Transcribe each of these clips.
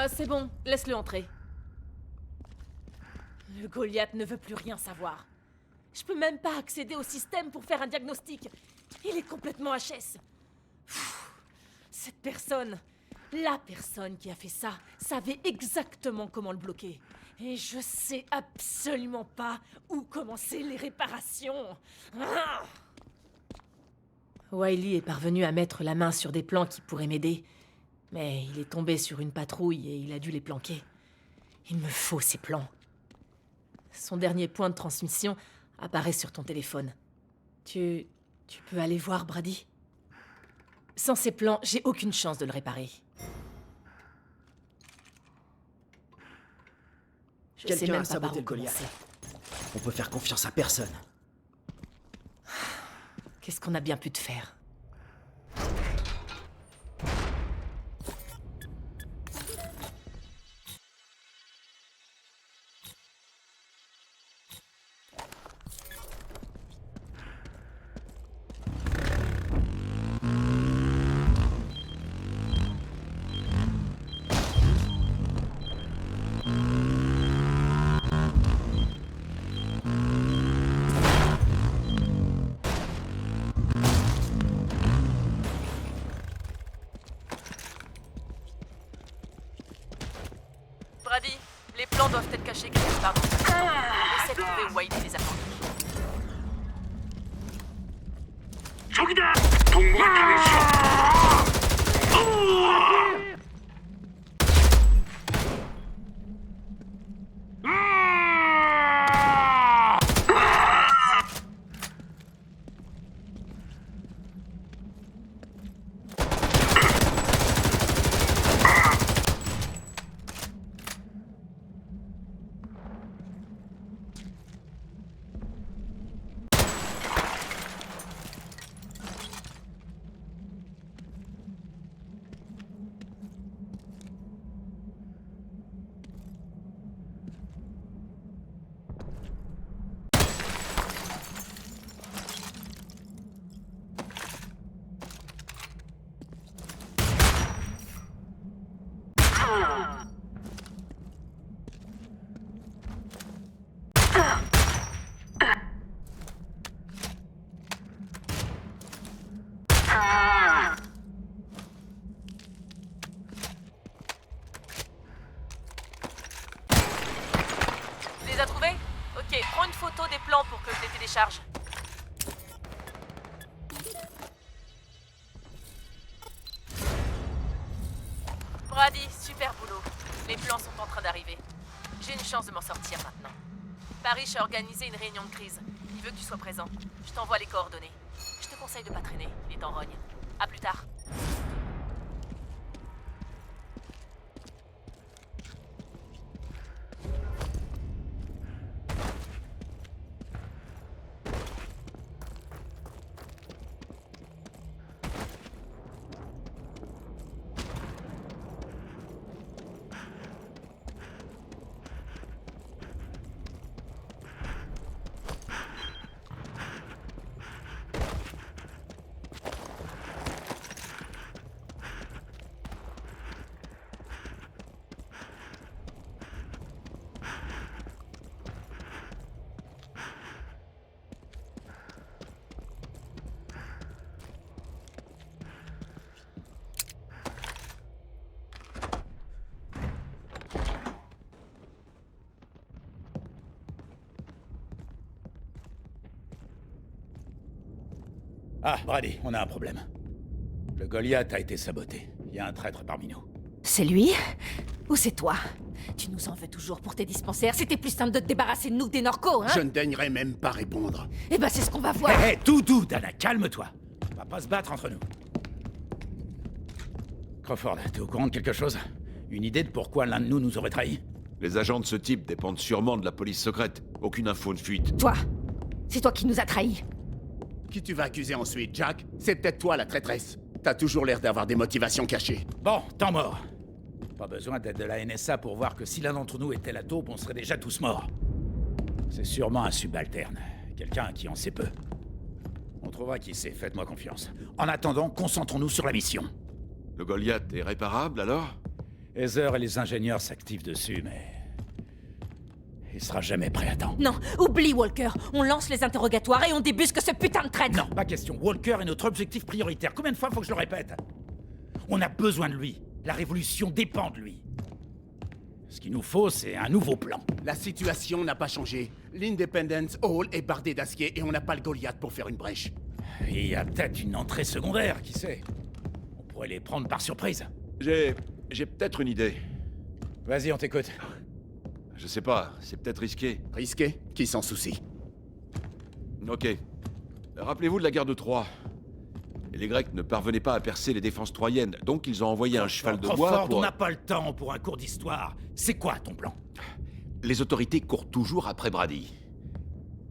C'est bon, laisse-le entrer. Le Goliath ne veut plus rien savoir. Je peux même pas accéder au système pour faire un diagnostic. Il est complètement HS. Cette personne, la personne qui a fait ça, savait exactement comment le bloquer. Et je sais absolument pas où commencer les réparations. Ah! Wiley est parvenu à mettre la main sur des plans qui pourraient m'aider. Mais il est tombé sur une patrouille et il a dû les planquer. Il me faut ces plans. Son dernier point de transmission apparaît sur ton téléphone. Tu peux aller voir, Brady? Sans ces plans, j'ai aucune chance de le réparer. Je sais Quelqu'un même a pas par saboté où le Goliath. commencer. On peut faire confiance à personne. Qu'est-ce qu'on a bien pu te faire? Brady, les plans doivent être cachés quelque part. Essaie de trouver où Wiley les a planqués. 저기다! 동굴을 당했어! Tu les as trouvés? Ok, prends une photo des plans pour que je les télécharge. Brady, super boulot. Les plans sont en train d'arriver. J'ai une chance de m'en sortir maintenant. Parrish a organisé une réunion de crise. Il veut que tu sois présent. Je t'envoie les coordonnées. Je te conseille de pas traîner, il est en rogne. À plus tard. Ah, Brady, on a un problème. Le Goliath a été saboté. Il y a un traître parmi nous. C'est lui? Ou c'est toi? Tu nous en veux toujours pour tes dispensaires? C'était plus simple de te débarrasser de nous que des narcos, hein? Je ne daignerai même pas répondre. Eh ben c'est ce qu'on va voir! Hé, tout doux, Dana, calme-toi. On va pas se battre entre nous. Crawford, t'es au courant de quelque chose? Une idée de pourquoi l'un de nous nous aurait trahis? Les agents de ce type dépendent sûrement de la police secrète. Aucune info ne fuite. Toi! C'est toi qui nous as trahis! Qui tu vas accuser ensuite, Jack? C'est peut-être toi la traîtresse. T'as toujours l'air d'avoir des motivations cachées. Bon, temps mort. Pas besoin d'aide de la NSA pour voir que si l'un d'entre nous était la taupe, on serait déjà tous morts. C'est sûrement un subalterne. Quelqu'un qui en sait peu. On trouvera qui c'est, faites-moi confiance. En attendant, concentrons-nous sur la mission. Le Goliath est réparable alors? Heather et les ingénieurs s'activent dessus, mais... il sera jamais prêt à temps. Non, oublie Walker. On lance les interrogatoires et on débusque ce putain de traître. Non, pas question. Walker est notre objectif prioritaire. Combien de fois faut que je le répète? On a besoin de lui. La révolution dépend de lui. Ce qu'il nous faut, c'est un nouveau plan. La situation n'a pas changé. L'Independence Hall est bardé d'acier et on n'a pas le Goliath pour faire une brèche. Il y a peut-être une entrée secondaire, qui sait? On pourrait les prendre par surprise. J'ai peut-être une idée. Vas-y, on t'écoute. Je sais pas, c'est peut-être risqué. Risqué? Qui s'en soucie? Ok. Rappelez-vous de la guerre de Troie. Les Grecs ne parvenaient pas à percer les défenses troyennes, donc ils ont envoyé un cheval de bois Crawford, pour... on n'a pas le temps pour un cours d'histoire. C'est quoi ton plan? Les autorités courent toujours après Brady.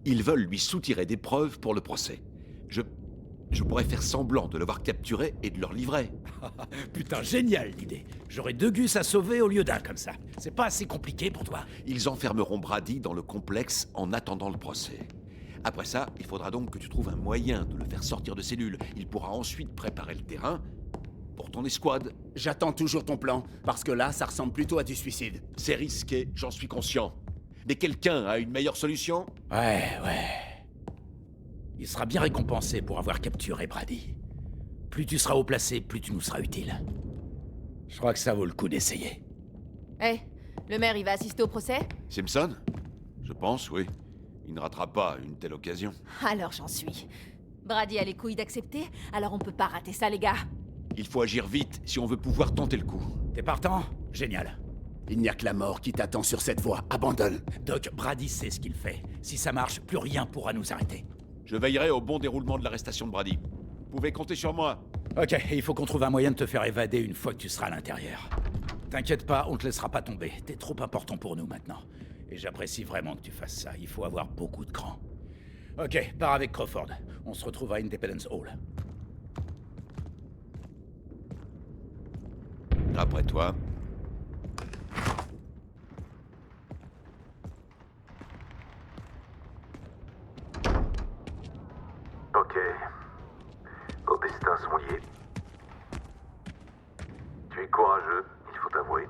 Ils veulent lui soutirer des preuves pour le procès. Je pourrais faire semblant de l'avoir capturé et de leur livrer. Putain, génial l'idée. J'aurais 2 gus à sauver au lieu d'un comme ça. C'est pas assez compliqué pour toi? Ils enfermeront Brady dans le complexe en attendant le procès. Après ça, il faudra donc que tu trouves un moyen de le faire sortir de cellule. Il pourra ensuite préparer le terrain pour ton escouade. J'attends toujours ton plan, parce que là, ça ressemble plutôt à du suicide. C'est risqué, j'en suis conscient. Mais quelqu'un a une meilleure solution? Ouais. Il sera bien récompensé pour avoir capturé Brady. Plus tu seras haut placé, plus tu nous seras utile. Je crois que ça vaut le coup d'essayer. Eh, le maire, il va assister au procès? Simpson? Je pense, oui. Il ne ratera pas une telle occasion. Alors j'en suis. Brady a les couilles d'accepter, alors on peut pas rater ça, les gars. Il faut agir vite si on veut pouvoir tenter le coup. T'es partant? Génial. Il n'y a que la mort qui t'attend sur cette voie. Abandonne. Doc, Brady sait ce qu'il fait. Si ça marche, plus rien pourra nous arrêter. Je veillerai au bon déroulement de l'arrestation de Brady. Vous pouvez compter sur moi. Ok, il faut qu'on trouve un moyen de te faire évader une fois que tu seras à l'intérieur. T'inquiète pas, on te laissera pas tomber. T'es trop important pour nous maintenant. Et j'apprécie vraiment que tu fasses ça. Il faut avoir beaucoup de cran. Ok, pars avec Crawford. On se retrouve à Independence Hall. Après toi. Ok. Nos destins sont liés. Tu es courageux, il faut t'avouer.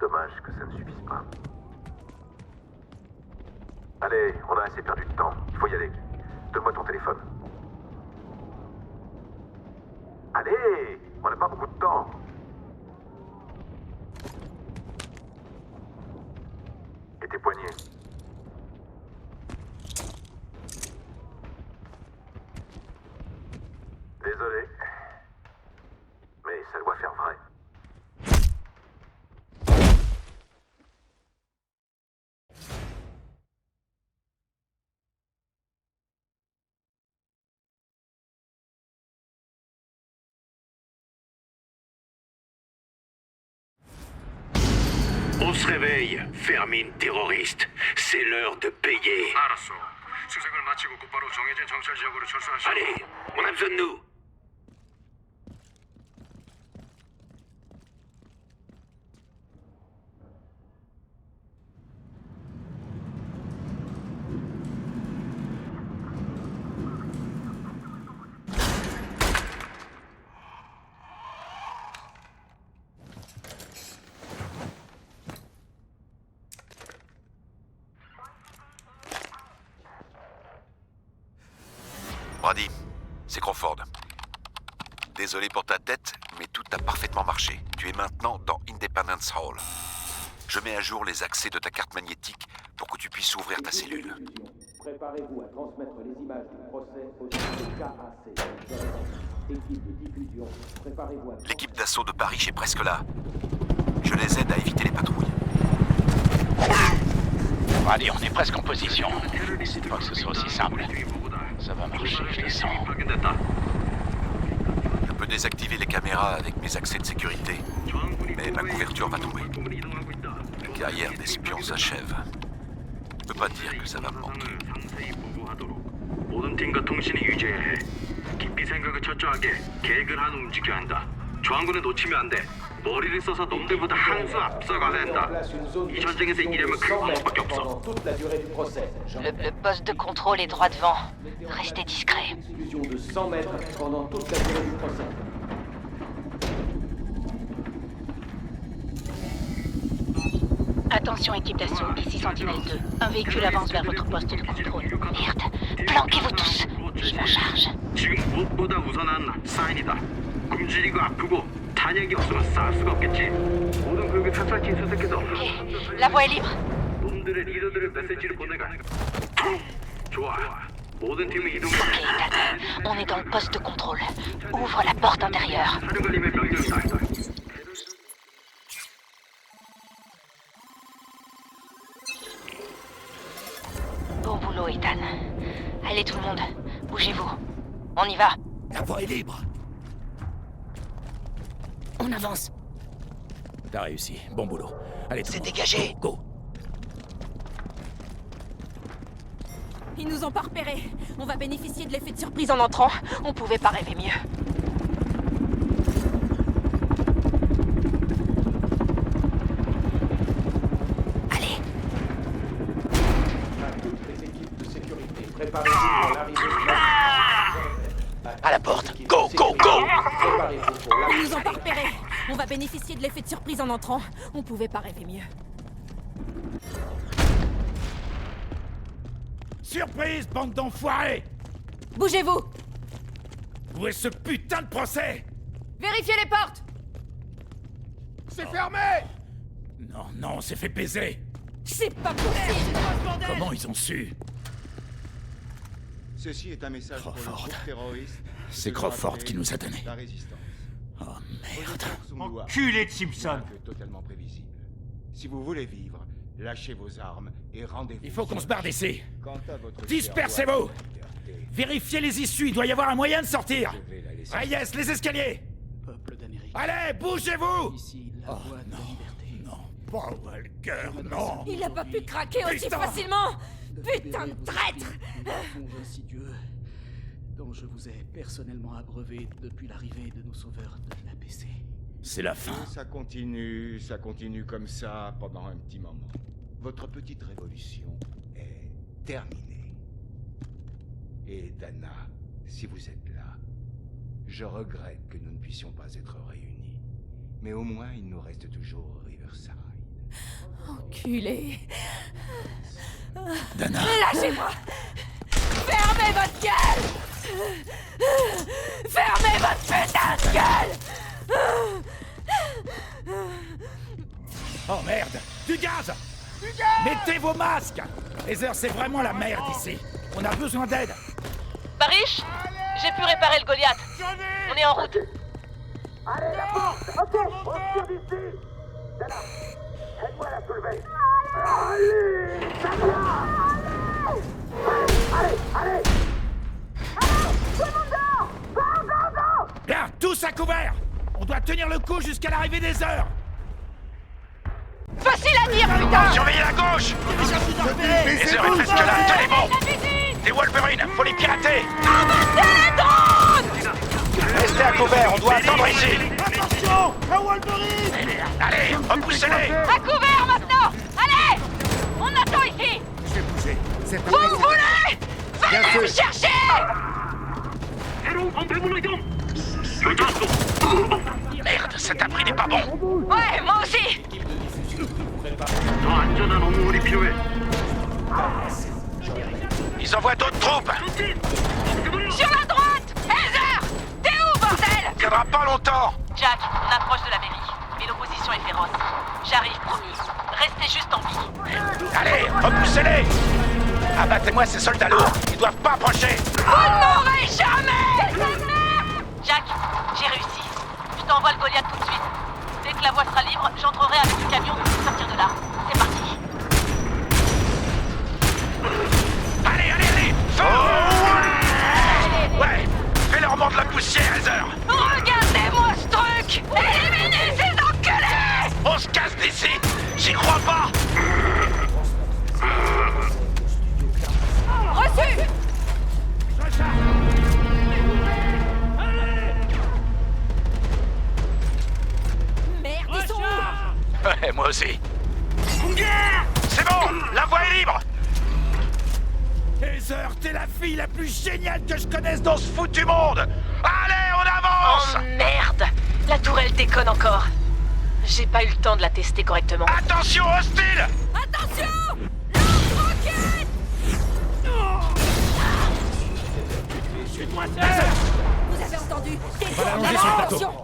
Dommage que ça ne suffise pas. Allez, on a assez perdu de temps. Il faut y aller. Donne-moi ton téléphone. Allez, on n'a pas beaucoup de temps. Et tes poignets. Désolé. Mais ça doit faire vrai. On se réveille, Fermine terroriste. C'est l'heure de payer. 알았어. 수색을 마치고 곧바로 정해진 정찰 지역으로 철수하시오. Allez, on a besoin de nous. Brady, c'est Crawford. Désolé pour ta tête, mais tout a parfaitement marché. Tu es maintenant dans Independence Hall. Je mets à jour les accès de ta carte magnétique pour que tu puisses ouvrir ta cellule. Préparez-vous à transmettre les images du procès au de KAC. Équipe de diffusion, préparez-vous à... L'équipe d'assaut de Paris est presque là. Je les aide à éviter les patrouilles. Allez, on est presque en position. C'est pas que ce soit aussi simple. Ça va marcher, je le sens. Je peux désactiver les caméras avec mes accès de sécurité, mais ma couverture va tomber. La carrière d'espion s'achève. Je peux pas dire que ça va me manquer. 모든 팀과 통신이 유지해야 해. 깊이 생각을 철저하게 계획을 하는 움직여야 한다. 저항군을 놓치면 안 돼. 머리를 써서 놈들보다 한 수 앞서가야 된다. 이 전쟁에서 이기려면 큰 방법밖에 없어. Toute la durée du procès. Le poste de contrôle est droit devant. Restez discret. Une illusion de 100 mètres pendant toute la durée du procès. Attention équipe d'assaut, ici Sentinelle-2. Un véhicule avance vers votre poste de contrôle. Merde, planquez-vous tous. Je m'en charge. 지금 무엇보다 우선한 사인이다. 굶주리고 아프고 탄약이 없으면 싸울 수가 없겠지. 모든 구역에 탈출킨 수색해서 Ok, la voie est libre. 놈들의 리더들을 메시지를 보내가. 좋아. 모든 팀이 이동. Ok, Ethan, on est dans le poste de contrôle. Ouvre la porte intérieure. 사령관님의 명령이다. Bon boulot, Ethan. Allez tout le monde, bougez-vous. On y va. La voie est libre. On avance. T'as réussi. Bon boulot. Allez, tout le monde. Dégagé. Go. Ils nous ont pas repérés. On va bénéficier de l'effet de surprise en entrant. On pouvait pas rêver mieux. Allez. À toutes les équipes de sécurité, préparez-vous pour l'arrivée À la porte. Go, go, go. Préparez-vous pour Ils l'arrivée. nous ont pas repérés. On va bénéficier de l'effet de surprise en entrant. On pouvait pas rêver mieux. Surprise, bande d'enfoirés! Bougez-vous. Où est ce putain de procès? Vérifiez les portes. C'est fermé. Non, non, on s'est fait baiser. C'est pas possible. Comment ils ont su? Ceci est un message pour le Crawford. groupe terroriste. C'est Crawford qui nous a donné. La résistance. Oh merde. Enculé de Simpson. Totalement prévisible. Si vous voulez vivre, lâchez vos armes et rendez-vous. Il faut qu'on se barre d'ici. Quant à votre Dispersez-vous. cerveau à la liberté, Vérifiez les issues, il doit y avoir un moyen de sortir. je vais la laisser. Reyes, les escaliers. Peuple d'Amérique. Allez, bougez-vous. Ici, la voie de la liberté. Non, pas Walker, non. Il a pas pu craquer aussi Putain. facilement. Putain de traître. Mensonge insidieux dont je vous ai personnellement abreuvé depuis l'arrivée de nos sauveurs de l'APC. C'est la fin. Ça continue comme ça pendant un petit moment. Votre petite révolution est terminée. Et Dana, si vous êtes là, je regrette que nous ne puissions pas être réunis. Mais au moins, il nous reste toujours Riverside. Enculé. Dana. Lâchez-moi. Fermez votre gueule. Fermez votre putain de gueule. Oh merde. Du gaz. Mettez vos masques. Heather, c'est vraiment la merde ici. On a besoin d'aide. Barish, j'ai pu réparer le Goliath. On est en route. Bien, tous à couvert. On doit tenir le coup jusqu'à l'arrivée des heures. Facile à dire, putain. Surveillez la gauche. Les heures est presque là, tenez bon. Des Wolverine, faut les pirater. Restez à couvert, on doit attendre ici. Attention, un Wolverine. Allez, repoussez-les. À couvert maintenant. Allez, on attend ici. Je vais bouger. C'est Vous me voulez. Venez me chercher. Merde, cet abri n'est pas bon. Ouais, moi aussi. 더 안전한 업무물이 필요해. Ils envoient d'autres troupes. Sur la droite. Heather, t'es où, bordel? Ça tiendra pas longtemps. Jack, on approche de la mairie, mais l'opposition est féroce. J'arrive, promis. Restez juste en vie. Allez, repoussez-les. Abattez-moi ces soldats lourds. Ils doivent pas approcher. Vous ne m'aurez jamais. Jack, j'ai réussi. Je t'envoie le Goliath tout de suite. Dès que la voie sera libre, j'entrerai avec le camion pour sortir de là. C'est parti. Allez. Feu. Ouais, fais-leur mordre la poussière, Heather. Regardez-moi ce truc. Éliminez ces enculés. On se casse d'ici. J'y crois pas. Reçu. Merde, ils sont où? Ouais, moi aussi. C'est bon, la voie est libre. Heather, t'es la fille la plus géniale que je connaisse Dans ce foutu monde. Allez, on avance. Oh merde. La tourelle déconne encore. J'ai pas eu le temps de la tester correctement. Attention, hostile.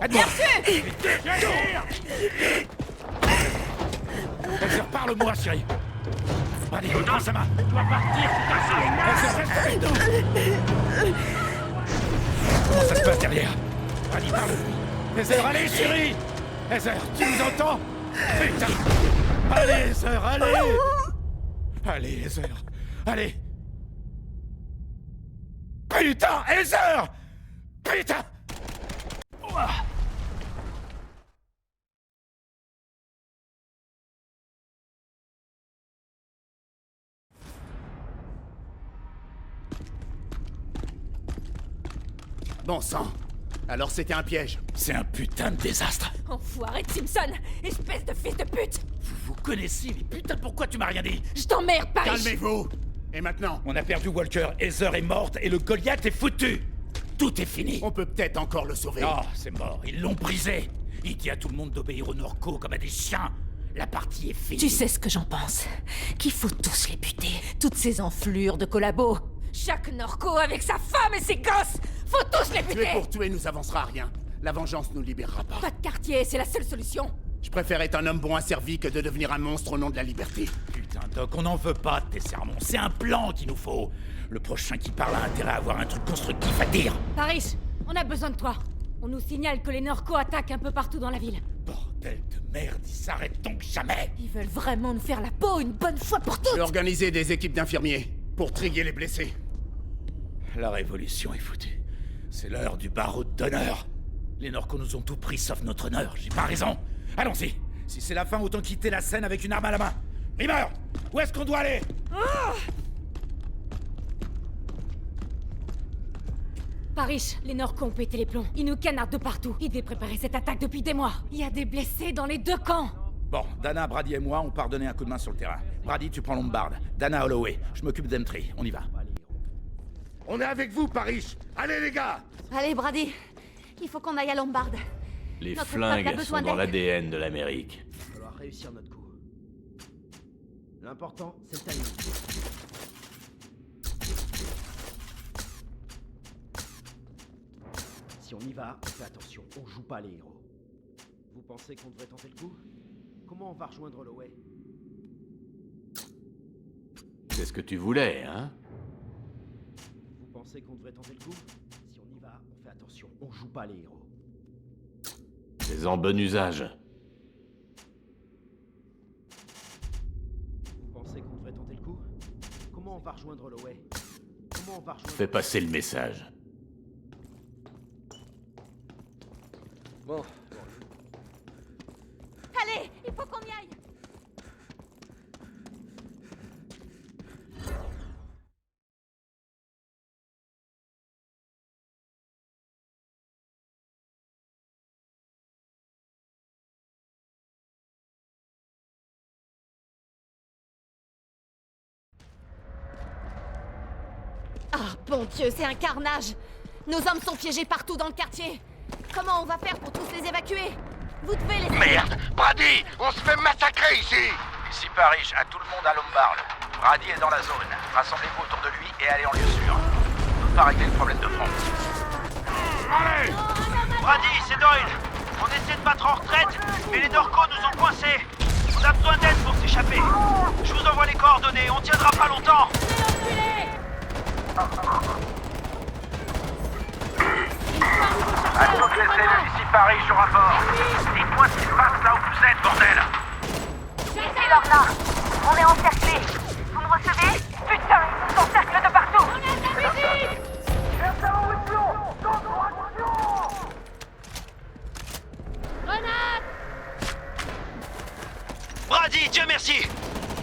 près de moi. Heather, parle-moi, chérie. Allez, prends sa main. Tu dois partir, Heather, reste avec nous. Comment ça se passe derrière? Allez, parle-lui. Heather, allez, chérie. Heather, tu nous entends? Putain. Allez, Heather, allez. Allez, Heather, allez. Putain, Heather. Putain. Ouah. Bon sang. Alors c'était un piège. C'est un putain de désastre. Enfoiré de Simpson! Espèce de fils de pute! Vous connaissez, mais putain, pourquoi tu m'as rien dit? Je t'emmerde, Paris! Calmez-vous. Et maintenant? On a perdu Walker, Heather est morte et le Goliath est foutu. Tout est fini. On peut peut-être encore le sauver. Non, c'est mort, ils l'ont brisé. Il dit à tout le monde d'obéir aux Norco comme à des chiens. La partie est finie. Tu sais ce que j'en pense. Qu'il faut tous les buter. Toutes ces enflures de collabos. Chaque Norco avec sa femme et ses gosses. Faut tous les buter! Tuer pour tuer nous avancera à rien. La vengeance nous libérera pas. Pas de quartier, c'est la seule solution. Je préfère être un homme bon asservi que de devenir un monstre au nom de la liberté. Putain, Doc, on n'en veut pas de tes sermons. C'est un plan qu'il nous faut. Le prochain qui parle a intérêt à avoir un truc constructif à dire. Paris, on a besoin de toi. On nous signale que les Norco attaquent un peu partout dans la ville. Bordel de merde, ils s'arrêtent donc jamais. Ils veulent vraiment nous faire la peau une bonne fois pour toutes. J'ai organisé des équipes d'infirmiers pour trier les blessés. La révolution est foutue. C'est l'heure du barreau d'honneur. Les Norco nous ont tout pris sauf notre honneur, j'ai pas raison. Allons-y. Si c'est la fin, autant quitter la scène avec une arme à la main. Rimmer, où est-ce qu'on doit aller? Paris, les Norco ont pété les plombs. Ils nous canardent de partout. Ils devaient préparer cette attaque depuis des mois. Il y a des blessés dans les deux camps. Bon, Dana, Brady et moi, on part donner un coup de main sur le terrain. Brady, tu prends Lombard. Dana, Holloway. Je m'occupe d'Entry. On y va. On est avec vous, Paris. Allez, les gars. Allez, Brady. Il faut qu'on aille à Lombard. Les Notre flingues peuple a besoin sont dans d'aide. l'ADN de l'Amérique. Il va falloir réussir notre coup. L'important, c'est le timing. Si on y va, on fait attention, on joue pas les héros. Vous pensez qu'on devrait tenter le coup? Comment on va rejoindre Holloway? C'est ce que tu voulais, hein? Vous pensez qu'on devrait tenter le coup? Si on y va, on fait attention, on joue pas les héros. C'est en bon usage. Vous pensez qu'on devrait tenter le coup? Comment on va rejoindre Holloway? Comment on va rejoindre... Fais passer le message. Bon. Allez, il faut qu'on y aille. Ah, bon Dieu, c'est un carnage! Nos hommes sont piégés partout dans le quartier! Comment on va faire pour tous les évacuer? Vous devez les aider! Merde, Brady, on se fait massacrer ici. Ici Paris, à tout le monde à Lombard. Brady est dans la zone. Rassemblez-vous autour de lui et allez en lieu sûr. On peut pas régler le problème de front. Allez! Brady, c'est Doyle. On essaie de battre en retraite, mais les Norco nous ont coincés. On a besoin d'aide pour s'échapper. Je vous envoie les coordonnées, on tiendra pas longtemps. À toutes les cellules ici Paris, je rapport. Dites-moi ce qui se passe là où vous êtes, bordel. Ici, Lorna. On est encerclés. Vous me recevez? Putain, ils nous encerclent de partout. On a de la musique! Grenade! Brady, Dieu merci.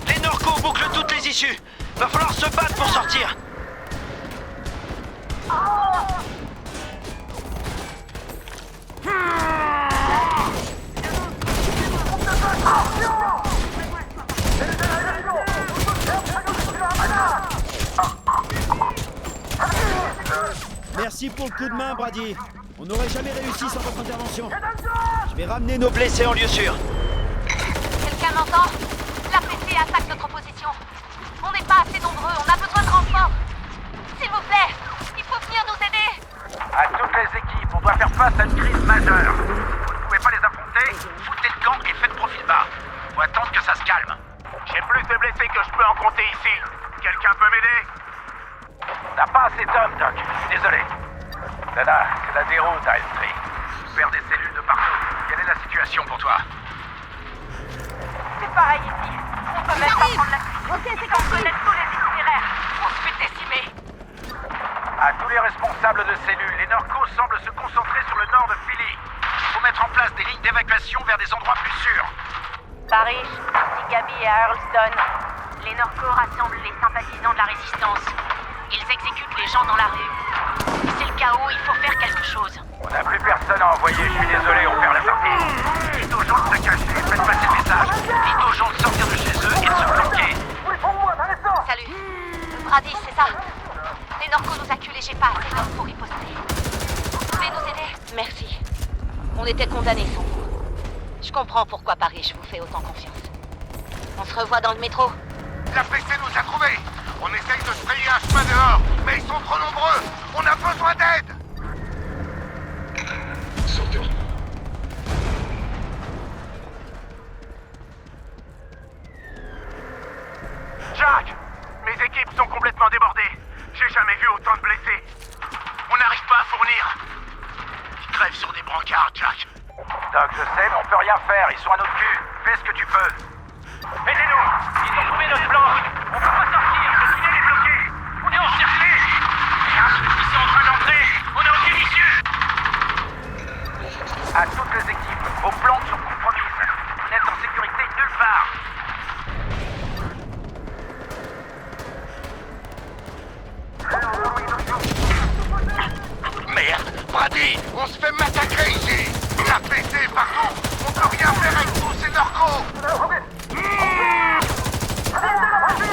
Les Norco bouclent toutes les issues. Va falloir se battre pour sortir. Merci pour le coup de main, Brady. On n'aurait jamais réussi sans votre intervention. Je vais ramener nos blessés en lieu sûr. Quelqu'un m'entend? La PC attaque notre position. On n'est pas assez nombreux, on a besoin de renforts. S'il vous plaît, il faut venir nous aider. À toutes les équipes, on doit faire face à une crise majeure. sans compter ici. Quelqu'un peut m'aider? T'as pas assez d'hommes, Doc. Je suis désolé. Dana, c'est la déroute à Elstree. Je perds des cellules de partout. Quelle est la situation pour toi? C'est pareil ici. On peut même pas prendre la suite. Ok, c'est Ils en compris. connaissent tous les itinéraires. On se fait décimer. À tous les responsables de cellules, les Norcos semblent se concentrer sur le nord de Philly. Il faut mettre en place des lignes d'évacuation vers des endroits plus sûrs. Paris, ici Gabi et Earlston. Les Norcos rassemblent les sympathisants de la résistance. Ils exécutent les gens dans la rue. C'est le chaos, il faut faire quelque chose. On n'a plus personne à envoyer, je suis désolé, on perd la partie. Dites aux gens de se cacher, faites passer le message. Dites aux gens de sortir de chez eux et de se planquer. Salut. Brady, c'est ça. Les Norcos nous acculent et j'ai pas assez d'hommes pour riposter. Vous pouvez nous aider? Merci. On était condamnés sans vous. Je comprends pourquoi Paris, je vous fais autant confiance. On se revoit dans le métro. La PC nous a trouvés. On essaye de se frayer un chemin dehors, mais ils sont trop nombreux. On a besoin d'aide. Sortez. Jack, mes équipes sont complètement débordées. J'ai jamais vu autant de blessés. On n'arrive pas à fournir. Ils crèvent sur des brancards, Jack. Doc, je sais, mais on peut rien faire. Ils sont à notre cul. Fais ce que tu peux. Aidez-nous. Ils ont trouvé notre plan. On peut pas sortir. Le tunnel est bloqué. On est encerclé. Ils sont en train d'entrer. On n'a aucune issue. À toutes les équipes, vos plans sont compromises. Vous n'êtes en sécurité nulle part. Merde, Brady, on se fait massacrer ici. La PC est partout. On peut rien faire avec tous ces Norcos.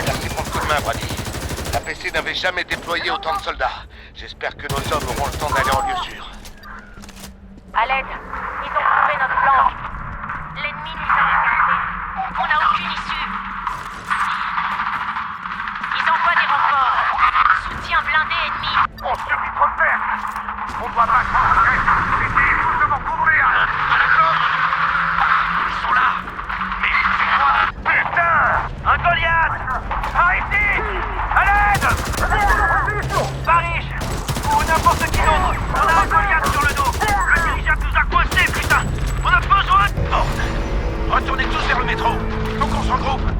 Merci pour le coup de main, Brady. La PC n'avait jamais déployé autant de soldats. J'espère que nos hommes auront le temps d'aller en lieu sûr. À l'aide, ils ont trouvé notre plan. L'ennemi nous a regardés. On n'a aucune issue. Ils envoient des renforts. Soutien blindé ennemi. On subit trop de pertes. On doit pas se concentrer. Essayez tous de m'en couvrir. À la gauche. Ils sont là. Mais c'est quoi? Putain! Un Goliath! Arrêtez! À l'aide! Paris! Ou n'importe qui d'autre! On a un Goliath sur le dos! Le dirigeable nous a coincés, putain! On a besoin de... Oh. Retournez tous vers le métro! Faut qu'on se regroupe!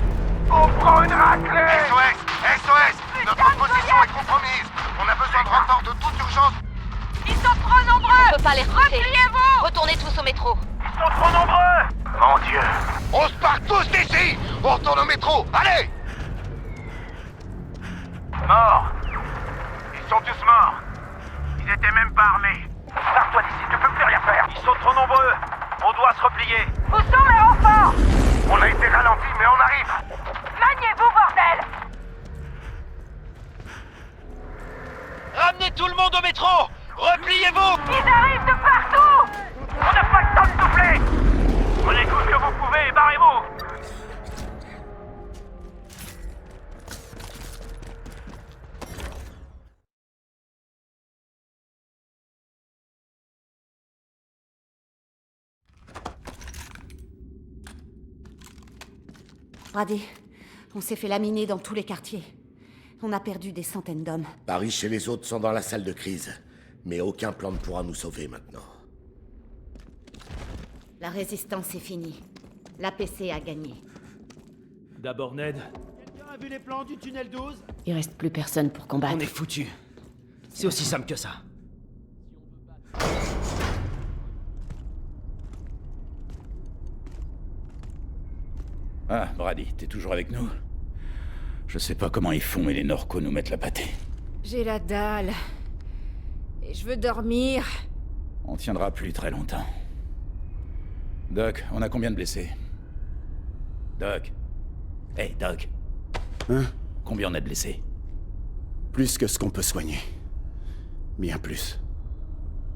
On prend une raclée! SOS! SOS! Notre position est compromise! On a besoin de renforts de toute urgence! Ils sont trop nombreux! On peut pas les recruter. Repliez-vous! Retournez tous au métro. Ils sont trop nombreux! Mon Dieu! On se part tous d'ici! On retourne au métro! Allez! Morts! Ils sont tous morts! Ils étaient même pas armés! Pars-toi d'ici, tu peux plus rien faire! Ils sont trop nombreux! On doit se replier! Où sont les renforts? On a été ralentis, mais on arrive! Maniez-vous, bordel! Ramenez tout le monde au métro! Repliez-vous! Ils arrivent de partout! On n'a pas le temps de souffler! Prenez tout ce que vous pouvez et barrez-vous! Brady, on s'est fait laminer dans tous les quartiers. On a perdu des centaines d'hommes. Paris et les autres sont dans la salle de crise. Mais aucun plan ne pourra nous sauver maintenant. La résistance est finie. L'APC a gagné. D'abord Ned. Quelqu'un a vu les plans du tunnel 12? Il reste plus personne pour combattre. On est foutus. C'est aussi simple que ça. Ah, Brady, t'es toujours avec nous? Je sais pas comment ils font, mais les Norcos nous mettent la pâtée. J'ai la dalle. Et je veux dormir. On tiendra plus très longtemps. Doc, on a combien de blessés? Doc? Hey, Doc. Hein? Combien on a de blessés? Plus que ce qu'on peut soigner. Bien plus.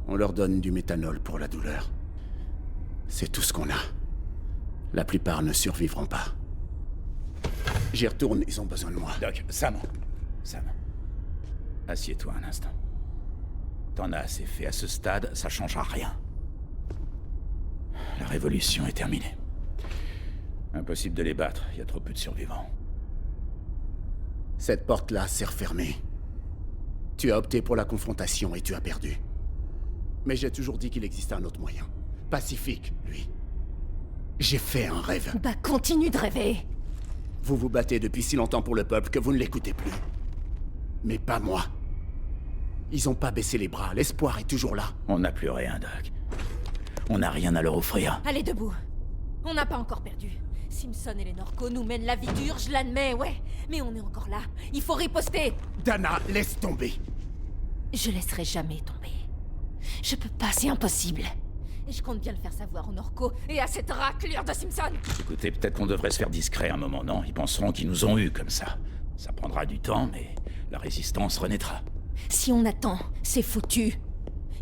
On leur donne du méthanol pour la douleur. C'est tout ce qu'on a. La plupart ne survivront pas. J'y retourne, ils ont besoin de moi. Doc, Sam. Assieds-toi un instant. T'en as assez fait à ce stade, ça changera rien. La révolution est terminée. Impossible de les battre, il y a trop peu de survivants. Cette porte-là s'est refermée. Tu as opté pour la confrontation et tu as perdu. Mais j'ai toujours dit qu'il existait un autre moyen. Pacifique, lui. J'ai fait un rêve. Bah continue de rêver. Vous vous battez depuis si longtemps pour le peuple que vous ne l'écoutez plus. Mais pas moi. Ils ont pas baissé les bras, l'espoir est toujours là. On n'a plus rien, Doc. On n'a rien à leur offrir. Allez, debout. On n'a pas encore perdu. Simpson et les Norcos nous mènent la vie dure, je l'admets, ouais. Mais on est encore là. Il faut riposter. Dana, laisse tomber. Je laisserai jamais tomber. Je peux pas, c'est impossible. Et je compte bien le faire savoir aux Norcos et à cette raclure de Simpson. Écoutez, peut-être qu'on devrait se faire discret un moment, non? Ils penseront qu'ils nous ont eus comme ça. Ça prendra du temps, mais la résistance renaîtra. Si on attend, c'est foutu.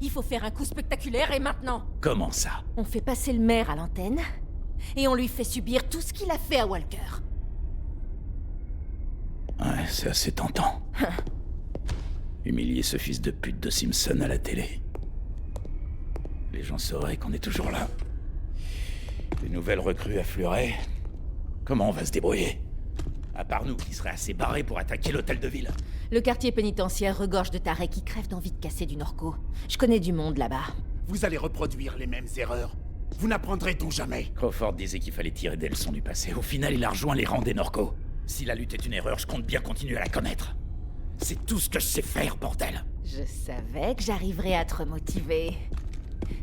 Il faut faire un coup spectaculaire et maintenant. Comment ça? On fait passer le maire à l'antenne et on lui fait subir tout ce qu'il a fait à Walker. Ouais, c'est assez tentant. Humilier ce fils de pute de Simpson à la télé. Les gens sauraient qu'on est toujours là. Les nouvelles recrues afflueraient. Comment on va se débrouiller? À part nous, qui seraient assez barrés pour attaquer l'hôtel de ville. Le quartier pénitentiaire regorge de tarés qui crèvent d'envie de casser du Norco. Je connais du monde là-bas. Vous allez reproduire les mêmes erreurs. Vous n'apprendrez donc jamais. Crawford disait qu'il fallait tirer des leçons du passé. Au final, il a rejoint les rangs des Norcos. Si la lutte est une erreur, je compte bien continuer à la connaître. C'est tout ce que je sais faire, bordel. Je savais que j'arriverais à te remotiver.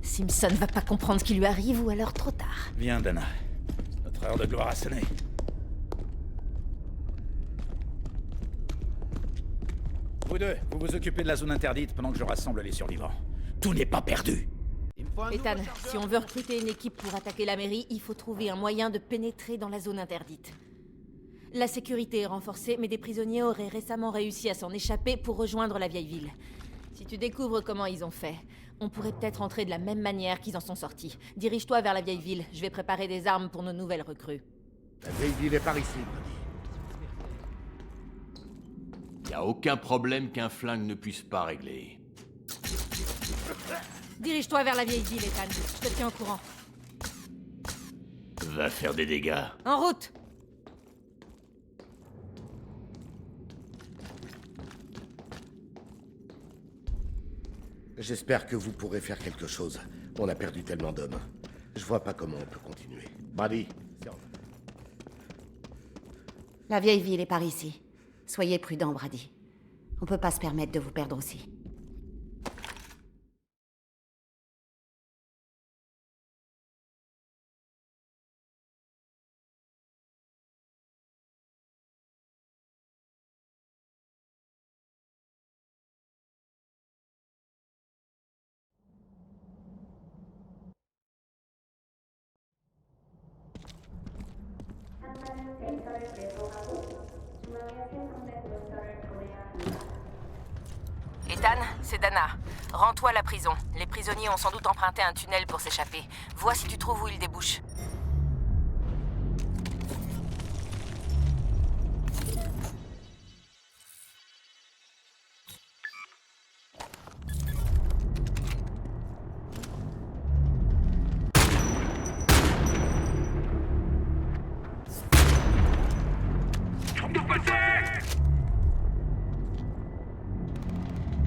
Simpson va pas comprendre ce qui lui arrive ou alors trop tard. Viens, Dana. Notre heure de gloire a sonné. Vous deux, vous vous occupez de la zone interdite pendant que je rassemble les survivants. Tout n'est pas perdu. Ethan, si on veut recruter une équipe pour attaquer la mairie, il faut trouver un moyen de pénétrer dans la zone interdite. La sécurité est renforcée, mais des prisonniers auraient récemment réussi à s'en échapper pour rejoindre la vieille ville. Si tu découvres comment ils ont fait, on pourrait peut-être entrer de la même manière qu'ils en sont sortis. Dirige-toi vers la vieille ville, je vais préparer des armes pour nos nouvelles recrues. La vieille ville est par ici. Y a aucun problème qu'un flingue ne puisse pas régler. Dirige-toi vers la vieille ville, Ethan. Je te tiens au courant. Va faire des dégâts. En route! J'espère que vous pourrez faire quelque chose. On a perdu tellement d'hommes. Je vois pas comment on peut continuer. Brady, c'est en... La vieille ville est par ici. Soyez prudent, Brady. On peut pas se permettre de vous perdre aussi. Ethan, c'est Dana. Rends-toi à la prison. Les prisonniers ont sans doute emprunté un tunnel pour s'échapper. Vois si tu trouves où ils débouchent.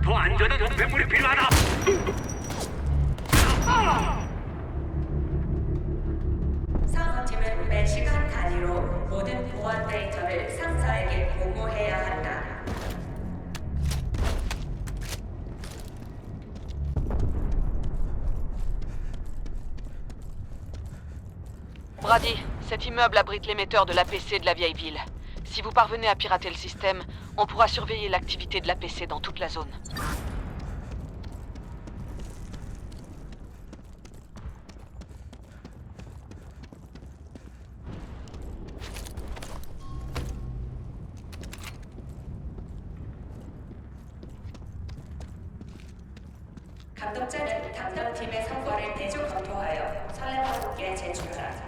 더 안전한 우편물이 필요하다. 상황팀은 매시간 단위로 모든 보안 데이터를 상사에게 보고해야 한다. Brady, cet immeuble abrite l'émetteur de l'APC de la vieille ville. Si vous parvenez à pirater le système, on pourra surveiller l'activité de l'APC dans toute la zone. 감독자는 담당팀의 성과를 대조 검토하여 설레와 함께 제출하라.